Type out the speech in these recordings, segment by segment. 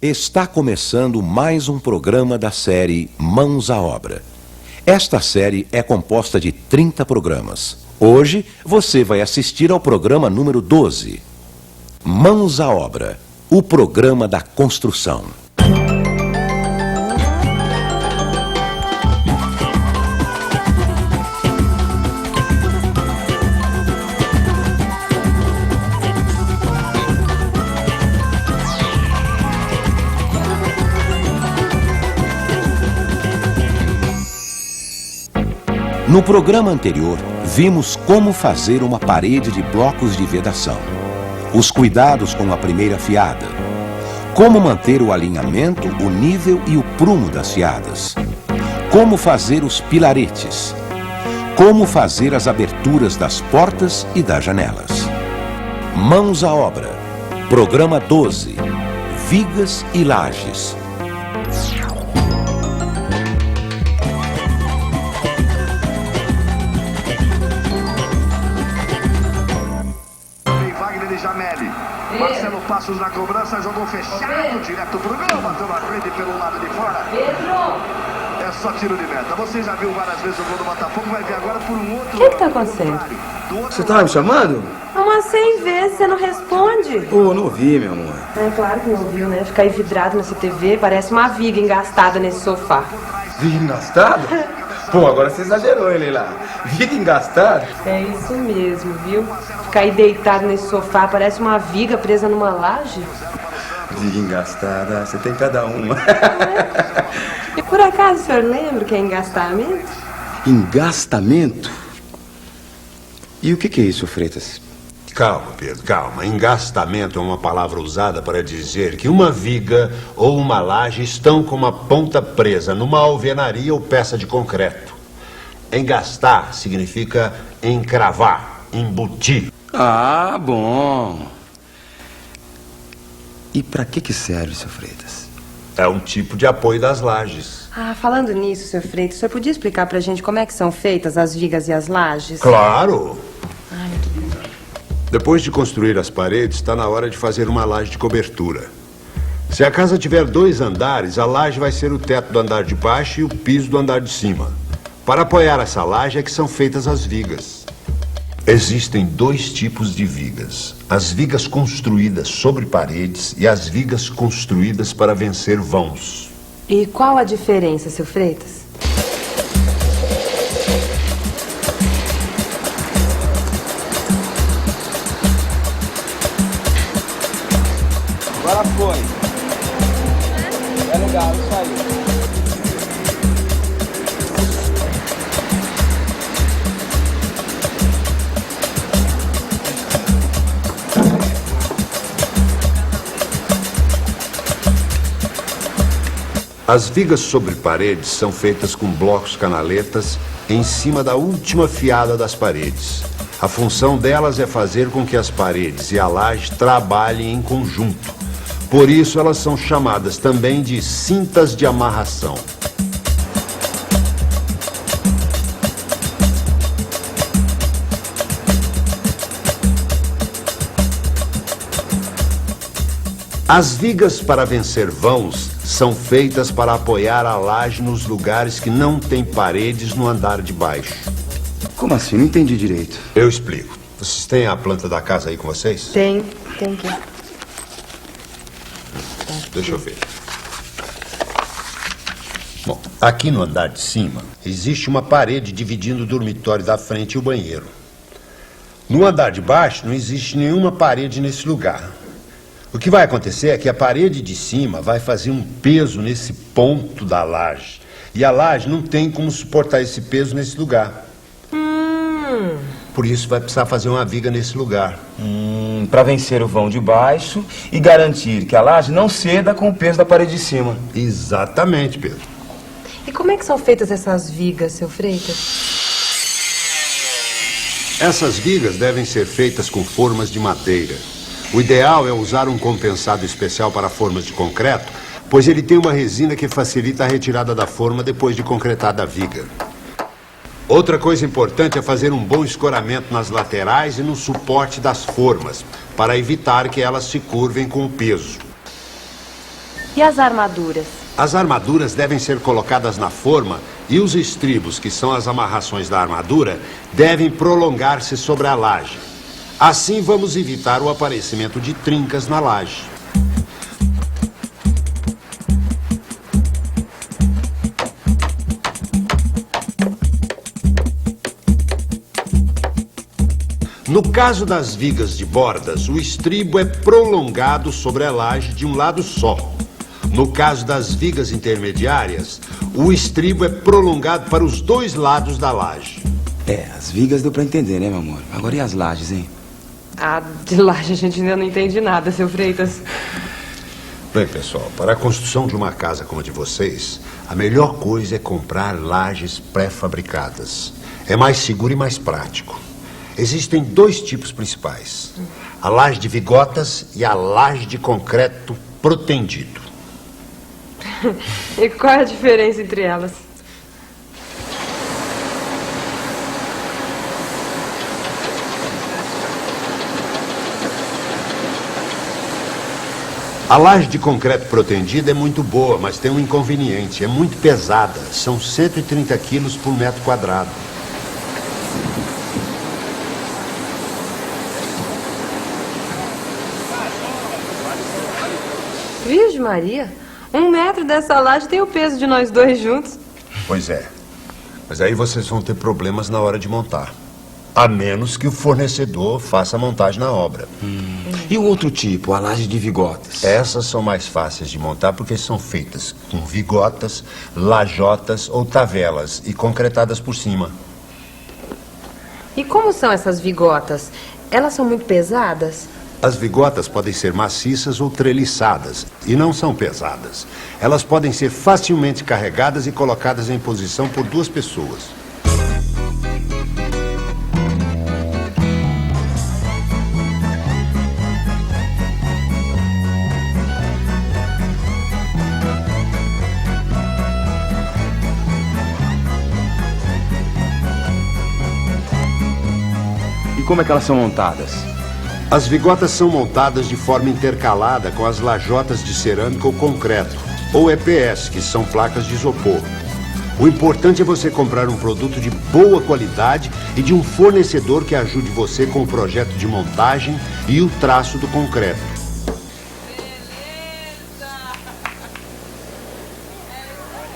Está começando mais um programa da série Mãos à Obra. Esta série é composta de 30 programas. Hoje você vai assistir ao programa número 12. Mãos à Obra, o programa da construção. No programa anterior, vimos como fazer uma parede de blocos de vedação, os cuidados com a primeira fiada, como manter o alinhamento, o nível e o prumo das fiadas, como fazer os pilaretes, como fazer as aberturas das portas e das janelas. Mãos à obra, programa 12, vigas e lajes. Marcelo Passos na cobrança, jogou fechado, direto pro gol, bateu na frente pelo lado de fora. Pedro! É só tiro de meta. Você já viu várias vezes o gol do Botafogo, vai ver agora por um outro. O que tá acontecendo? Você tava me chamando? Umas 100 vezes, você não responde. Pô, não ouvi, meu amor. É claro que não ouviu, né? Ficar aí vidrado nessa TV, parece uma viga engastada nesse sofá. Viga engastada? Pô, agora você exagerou, hein, Leila? Viga engastada? É isso mesmo, viu? Ficar aí deitado nesse sofá, parece uma viga presa numa laje. Viga engastada, você tem cada uma. E por acaso o senhor lembra o que é engastamento? Engastamento? E o que é isso, Freitas? Calma, Pedro, calma. Engastamento é uma palavra usada para dizer que uma viga ou uma laje estão com uma ponta presa numa alvenaria ou peça de concreto. Engastar significa encravar, embutir. Ah, bom. E para que serve, seu Freitas? É um tipo de apoio das lajes. Ah, falando nisso, senhor Freitas, o senhor podia explicar pra gente como é que são feitas as vigas e as lajes? Claro! Depois de construir as paredes, está na hora de fazer uma laje de cobertura. Se a casa tiver 2 andares, a laje vai ser o teto do andar de baixo e o piso do andar de cima. Para apoiar essa laje é que são feitas as vigas. Existem 2 tipos de vigas: as vigas construídas sobre paredes e as vigas construídas para vencer vãos. E qual a diferença, seu Freitas? Agora foi. É legal, isso aí. As vigas sobre paredes são feitas com blocos canaletas em cima da última fiada das paredes. A função delas é fazer com que as paredes e a laje trabalhem em conjunto. Por isso, elas são chamadas também de cintas de amarração. As vigas para vencer vãos são feitas para apoiar a laje nos lugares que não tem paredes no andar de baixo. Como assim? Não entendi direito. Eu explico. Vocês têm a planta da casa aí com vocês? Tem que. Deixa eu ver. Bom, aqui no andar de cima, existe uma parede dividindo o dormitório da frente e o banheiro. No andar de baixo, não existe nenhuma parede nesse lugar. O que vai acontecer é que a parede de cima vai fazer um peso nesse ponto da laje. E a laje não tem como suportar esse peso nesse lugar. Por isso vai precisar fazer uma viga nesse lugar. Para vencer o vão de baixo e garantir que a laje não ceda com o peso da parede de cima. Exatamente, Pedro. E como é que são feitas essas vigas, seu Freitas? Essas vigas devem ser feitas com formas de madeira. O ideal é usar um compensado especial para formas de concreto, pois ele tem uma resina que facilita a retirada da forma depois de concretada a viga. Outra coisa importante é fazer um bom escoramento nas laterais e no suporte das formas, para evitar que elas se curvem com o peso. E as armaduras? As armaduras devem ser colocadas na forma e os estribos, que são as amarrações da armadura, devem prolongar-se sobre a laje. Assim vamos evitar o aparecimento de trincas na laje. No caso das vigas de bordas, o estribo é prolongado sobre a laje de um lado só. No caso das vigas intermediárias, o estribo é prolongado para os dois lados da laje. As vigas deu pra entender, né, meu amor? Agora e as lajes, hein? Ah, de laje a gente ainda não entende nada, seu Freitas. Bem, pessoal, para a construção de uma casa como a de vocês, a melhor coisa é comprar lajes pré-fabricadas. É mais seguro e mais prático. Existem dois tipos principais: a laje de vigotas e a laje de concreto protendido. E qual é a diferença entre elas? A laje de concreto protendido é muito boa, mas tem um inconveniente: é muito pesada. São 130 quilos por metro quadrado. Virgem Maria, 1 metro dessa laje tem o peso de nós dois juntos. Pois é. Mas aí vocês vão ter problemas na hora de montar. A menos que o fornecedor faça a montagem na obra. E o outro tipo, a laje de vigotas? Essas são mais fáceis de montar porque são feitas com vigotas, lajotas ou tavelas e concretadas por cima. E como são essas vigotas? Elas são muito pesadas? As vigotas podem ser maciças ou treliçadas e não são pesadas. Elas podem ser facilmente carregadas e colocadas em posição por 2 pessoas. E como é que elas são montadas? As vigotas são montadas de forma intercalada com as lajotas de cerâmica ou concreto, ou EPS, que são placas de isopor. O importante é você comprar um produto de boa qualidade e de um fornecedor que ajude você com o projeto de montagem e o traço do concreto.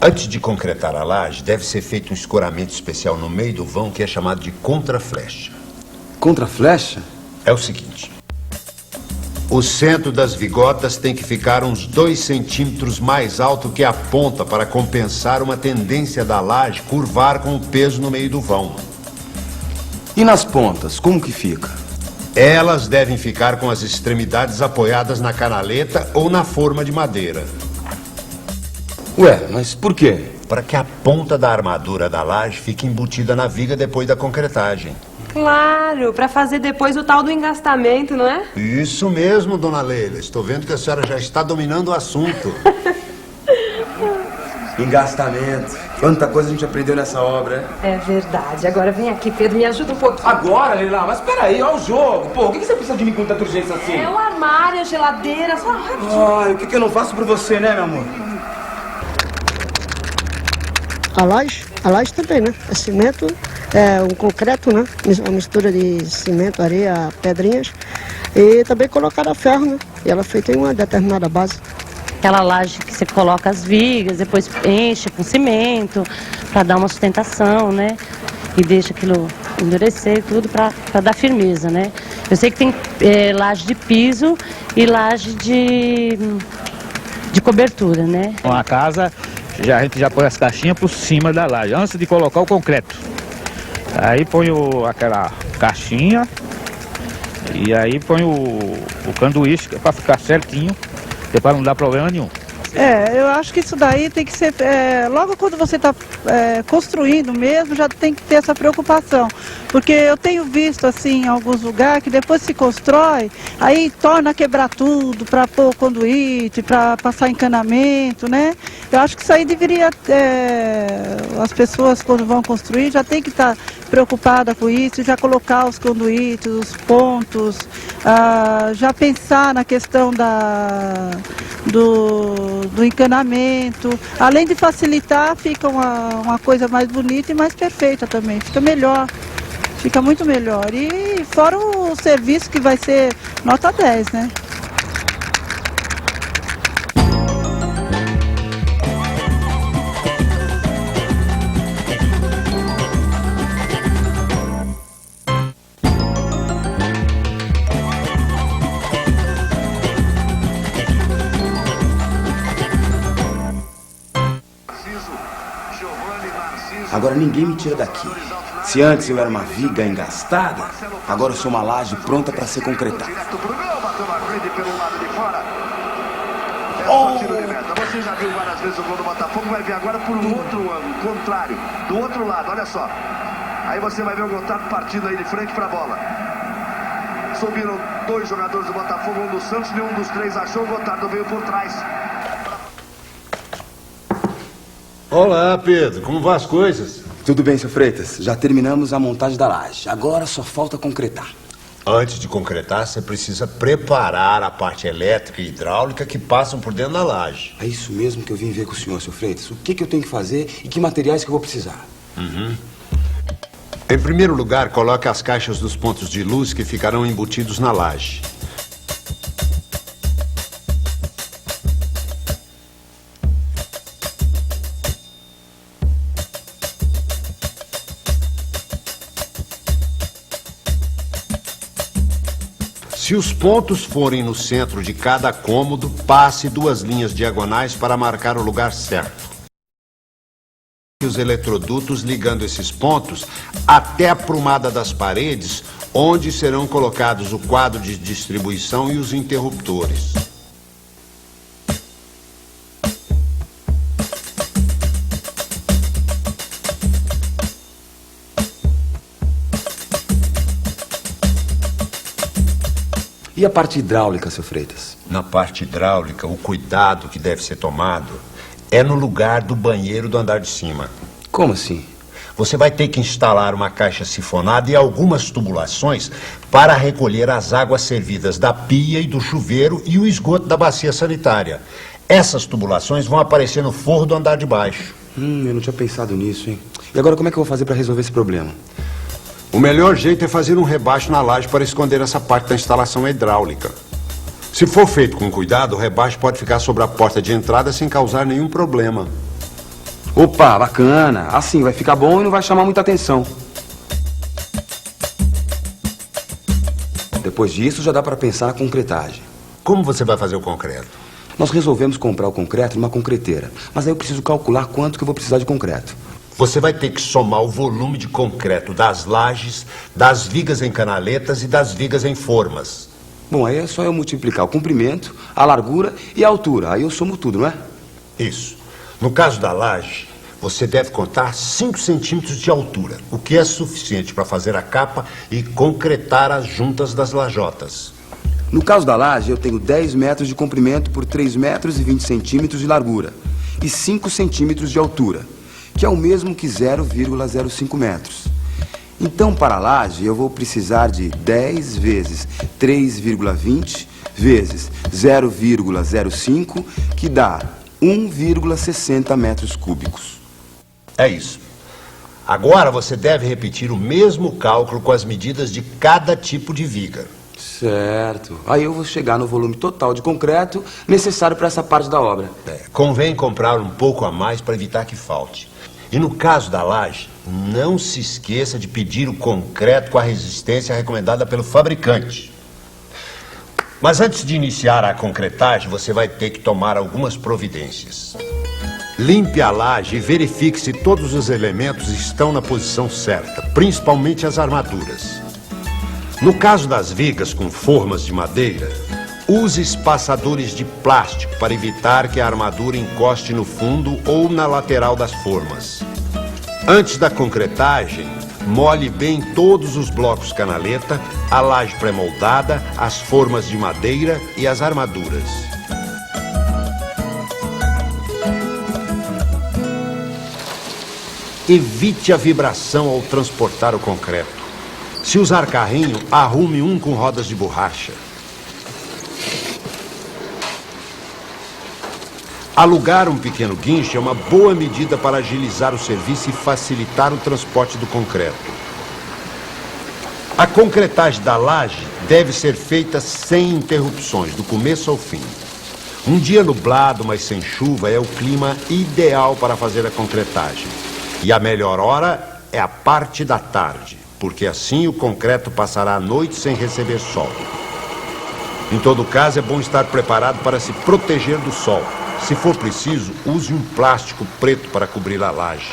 Antes de concretar a laje, deve ser feito um escoramento especial no meio do vão que é chamado de contraflecha. Contraflecha? É o seguinte: o centro das vigotas tem que ficar uns 2 centímetros mais alto que a ponta para compensar uma tendência da laje curvar com o peso no meio do vão. E nas pontas, como que fica? Elas devem ficar com as extremidades apoiadas na canaleta ou na forma de madeira. Ué, mas por quê? Para que a ponta da armadura da laje fique embutida na viga depois da concretagem. Claro, para fazer depois o tal do engastamento, não é? Isso mesmo, dona Leila. Estou vendo que a senhora já está dominando o assunto. Engastamento. Quanta coisa a gente aprendeu nessa obra. É verdade. Agora vem aqui, Pedro, me ajuda um pouquinho. Agora, Leila? Mas peraí, olha o jogo. Pô, o que você precisa de mim com tanta urgência assim? É o armário, a geladeira, só rapidinho. Ai, o que eu não faço por você, né, meu amor? A laje também, né? É cimento, é um concreto, né? Uma mistura de cimento, areia, pedrinhas. E também colocaram ferro, né? E ela é feita em uma determinada base. Aquela laje que você coloca as vigas, depois enche com cimento, para dar uma sustentação, né? E deixa aquilo endurecer e tudo para dar firmeza, né? Eu sei que tem laje de piso e laje de cobertura, né? A casa, a gente já põe as caixinhas por cima da laje, antes de colocar o concreto. Aí põe aquela caixinha e aí põe o canduíche para ficar certinho, para não dar problema nenhum. Eu acho que isso daí tem que ser, logo quando você está construindo mesmo, já tem que ter essa preocupação. Porque eu tenho visto assim em alguns lugares que depois se constrói, aí torna a quebrar tudo para pôr conduíte, para passar encanamento, né? Eu acho que isso aí deveria, as pessoas quando vão construir já tem que estar preocupada com isso, já colocar os conduítes, os pontos, já pensar na questão do encanamento. Além de facilitar, fica uma coisa mais bonita e mais perfeita também. Fica melhor, fica muito melhor. E fora o serviço que vai ser nota 10, né? Agora ninguém me tira daqui. Se antes eu era uma viga engastada, agora eu sou uma laje pronta para ser concretada. Você já viu várias vezes o gol do Botafogo, vai ver agora por um outro ângulo, contrário, do outro lado, olha só. Aí você vai ver o Gotardo partindo aí de frente para a bola. Subiram 2 jogadores do Botafogo, um do Santos, nenhum dos 3 achou, o Gotardo veio por trás. Olá, Pedro. Como vão as coisas? Tudo bem, seu Freitas. Já terminamos a montagem da laje. Agora só falta concretar. Antes de concretar, você precisa preparar a parte elétrica e hidráulica que passam por dentro da laje. É isso mesmo que eu vim ver com o senhor, seu Freitas. O que eu tenho que fazer e que materiais que eu vou precisar? Em primeiro lugar, coloque as caixas dos pontos de luz que ficarão embutidos na laje. Se os pontos forem no centro de cada cômodo, passe 2 linhas diagonais para marcar o lugar certo. Os eletrodutos ligando esses pontos até a prumada das paredes, onde serão colocados o quadro de distribuição e os interruptores. E a parte hidráulica, seu Freitas? Na parte hidráulica, o cuidado que deve ser tomado é no lugar do banheiro do andar de cima. Como assim? Você vai ter que instalar uma caixa sifonada e algumas tubulações para recolher as águas servidas da pia e do chuveiro e o esgoto da bacia sanitária. Essas tubulações vão aparecer no forro do andar de baixo. Eu não tinha pensado nisso, hein? E agora como é que eu vou fazer para resolver esse problema? O melhor jeito é fazer um rebaixo na laje para esconder essa parte da instalação hidráulica. Se for feito com cuidado, o rebaixo pode ficar sobre a porta de entrada sem causar nenhum problema. Opa, bacana. Assim vai ficar bom e não vai chamar muita atenção. Depois disso, já dá para pensar na concretagem. Como você vai fazer o concreto? Nós resolvemos comprar o concreto numa concreteira. Mas aí eu preciso calcular quanto que eu vou precisar de concreto. Você vai ter que somar o volume de concreto das lajes, das vigas em canaletas e das vigas em formas. Bom, aí é só eu multiplicar o comprimento, a largura e a altura. Aí eu somo tudo, não é? Isso. No caso da laje, você deve contar 5 centímetros de altura, o que é suficiente para fazer a capa e concretar as juntas das lajotas. No caso da laje, eu tenho 10 metros de comprimento por 3 metros e 20 centímetros de largura e 5 centímetros de altura, que é o mesmo que 0,05 metros. Então, para a laje, eu vou precisar de 10 vezes 3,20 vezes 0,05, que dá 1,60 metros cúbicos. É isso. Agora você deve repetir o mesmo cálculo com as medidas de cada tipo de viga. Certo. Aí eu vou chegar no volume total de concreto necessário para essa parte da obra. Convém comprar um pouco a mais para evitar que falte. E no caso da laje, não se esqueça de pedir o concreto com a resistência recomendada pelo fabricante. Mas antes de iniciar a concretagem, você vai ter que tomar algumas providências. Limpe a laje e verifique se todos os elementos estão na posição certa, principalmente as armaduras. No caso das vigas com formas de madeira, use espaçadores de plástico para evitar que a armadura encoste no fundo ou na lateral das formas. Antes da concretagem, molhe bem todos os blocos canaleta, a laje pré-moldada, as formas de madeira e as armaduras. Evite a vibração ao transportar o concreto. Se usar carrinho, arrume um com rodas de borracha. Alugar um pequeno guincho é uma boa medida para agilizar o serviço e facilitar o transporte do concreto. A concretagem da laje deve ser feita sem interrupções, do começo ao fim. Um dia nublado, mas sem chuva, é o clima ideal para fazer a concretagem. E a melhor hora é a parte da tarde, porque assim o concreto passará a noite sem receber sol. Em todo caso, é bom estar preparado para se proteger do sol. Se for preciso, use um plástico preto para cobrir a laje.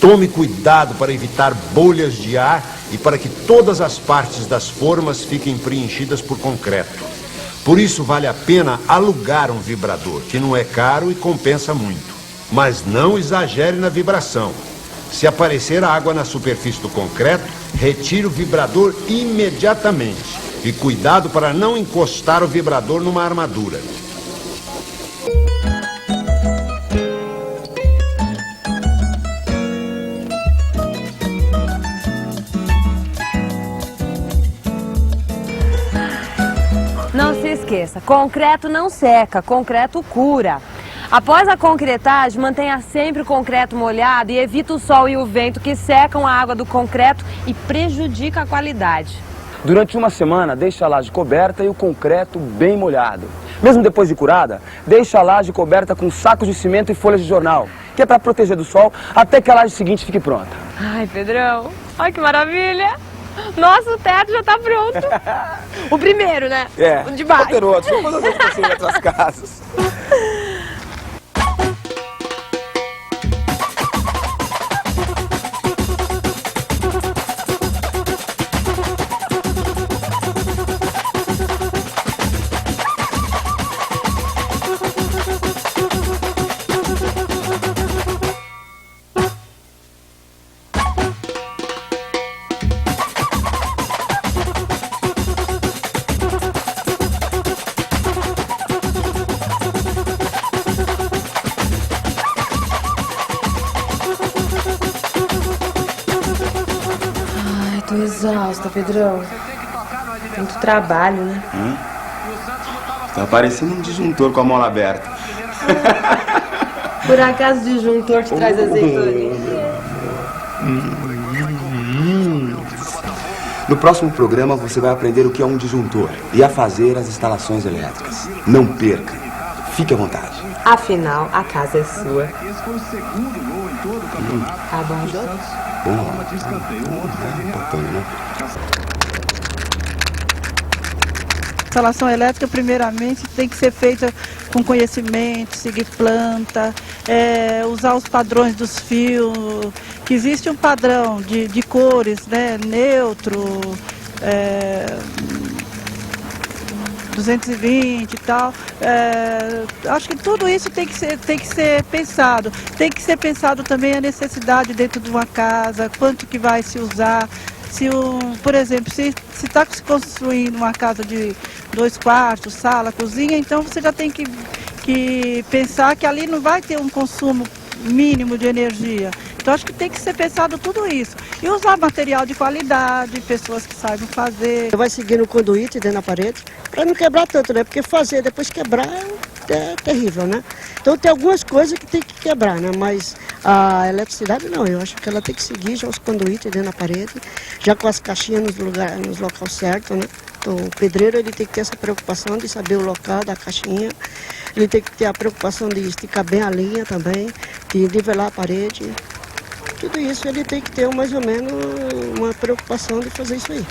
Tome cuidado para evitar bolhas de ar e para que todas as partes das formas fiquem preenchidas por concreto. Por isso, vale a pena alugar um vibrador, que não é caro e compensa muito. Mas não exagere na vibração. Se aparecer água na superfície do concreto, retire o vibrador imediatamente. E cuidado para não encostar o vibrador numa armadura. Não se esqueça, concreto não seca, concreto cura. Após a concretagem, mantenha sempre o concreto molhado e evite o sol e o vento que secam a água do concreto e prejudicam a qualidade. Durante uma semana, deixe a laje coberta e o concreto bem molhado. Mesmo depois de curada, deixe a laje coberta com sacos de cimento e folhas de jornal, que é para proteger do sol até que a laje seguinte fique pronta. Ai, Pedrão, olha que maravilha! Nossa, o teto já está pronto. O primeiro, né? É, o de baixo. Vou ter outros, vou fazer assim em outras casas. Tô exausta, Pedrão. Muito trabalho, né? Tá parecendo um disjuntor com a mola aberta. Por acaso o disjuntor te traz azeitoninha? No próximo programa você vai aprender o que é um disjuntor e a fazer as instalações elétricas. Não perca. Fique à vontade. Afinal, a casa é sua. Esse foi o segundo gol em todo o campeonato. Tá bom. O Santos toma de escanteio. O outro foi de Instalação elétrica, primeiramente, tem que ser feita com conhecimento, seguir planta, usar os padrões dos fios, que existe um padrão de cores, né, neutro, 220 e tal. Acho que tudo isso tem que ser pensado. Tem que ser pensado também a necessidade dentro de uma casa, quanto que vai se usar. Por exemplo, se está se construindo uma casa de 2 quartos, sala, cozinha, então você já tem que pensar que ali não vai ter um consumo mínimo de energia. Então acho que tem que ser pensado tudo isso. E usar material de qualidade, pessoas que saibam fazer. Vai seguindo o conduíte dentro da parede, para não quebrar tanto, né? Porque fazer depois quebrar é terrível, né? Então tem algumas coisas que tem que quebrar, né? Mas a eletricidade não, eu acho que ela tem que seguir já os conduítes dentro da parede, já com as caixinhas nos locais certos, né? Então o pedreiro ele tem que ter essa preocupação de saber o local da caixinha, ele tem que ter a preocupação de esticar bem a linha também, de nivelar a parede. Tudo isso ele tem que ter mais ou menos uma preocupação de fazer isso aí.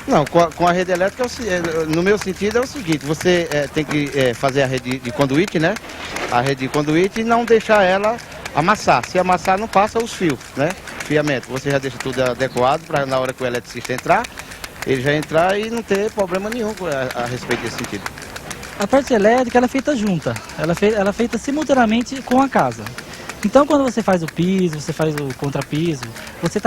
Não, com a rede elétrica, no meu sentido, é o seguinte, você tem que fazer a rede de conduíte, né? A rede de conduíte e não deixar ela amassar. Se amassar, não passa os fios, né? Fiamento. Você já deixa tudo adequado para na hora que o eletricista entrar, ele já entrar e não ter problema nenhum a respeito desse sentido. A parte elétrica ela é feita junta, ela é feita simultaneamente com a casa. Então quando você faz o piso, você faz o contrapiso, você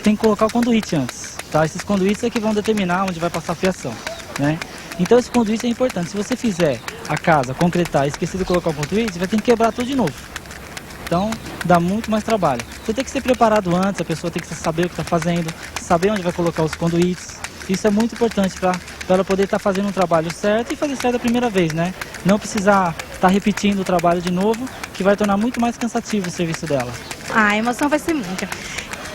tem que colocar o conduíte antes. Tá? Esses conduítes é que vão determinar onde vai passar a fiação, né? Então esse conduíte é importante. Se você fizer a casa, concretar e esquecer de colocar o conduíte, você vai ter que quebrar tudo de novo. Então dá muito mais trabalho. Você tem que ser preparado antes, a pessoa tem que saber o que está fazendo, saber onde vai colocar os conduítes. Isso é muito importante para ela poder estar fazendo um trabalho certo e fazer certo a primeira vez, né? Não precisar estar repetindo o trabalho de novo, que vai tornar muito mais cansativo o serviço dela. A emoção vai ser muita.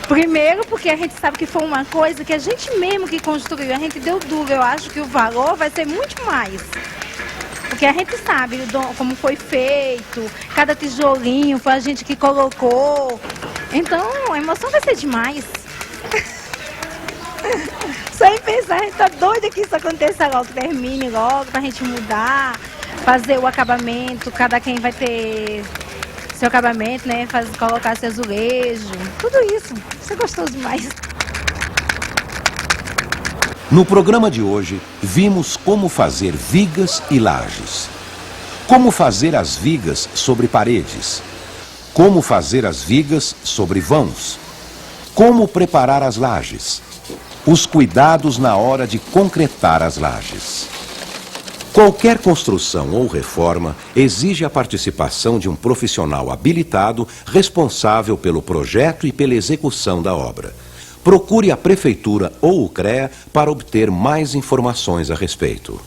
Primeiro porque a gente sabe que foi uma coisa que a gente mesmo que construiu, a gente deu duro, eu acho que o valor vai ser muito mais. Porque a gente sabe como foi feito, cada tijolinho foi a gente que colocou. Então a emoção vai ser demais. Só em pensar, a gente tá doida que isso aconteça logo, termine logo, pra gente mudar, fazer o acabamento, cada quem vai ter seu acabamento, né? Colocar seu azulejo, tudo isso. Isso é gostoso demais. No programa de hoje, vimos como fazer vigas e lajes. Como fazer as vigas sobre paredes. Como fazer as vigas sobre vãos. Como preparar as lajes. Os cuidados na hora de concretar as lajes. Qualquer construção ou reforma exige a participação de um profissional habilitado responsável pelo projeto e pela execução da obra. Procure a Prefeitura ou o CREA para obter mais informações a respeito.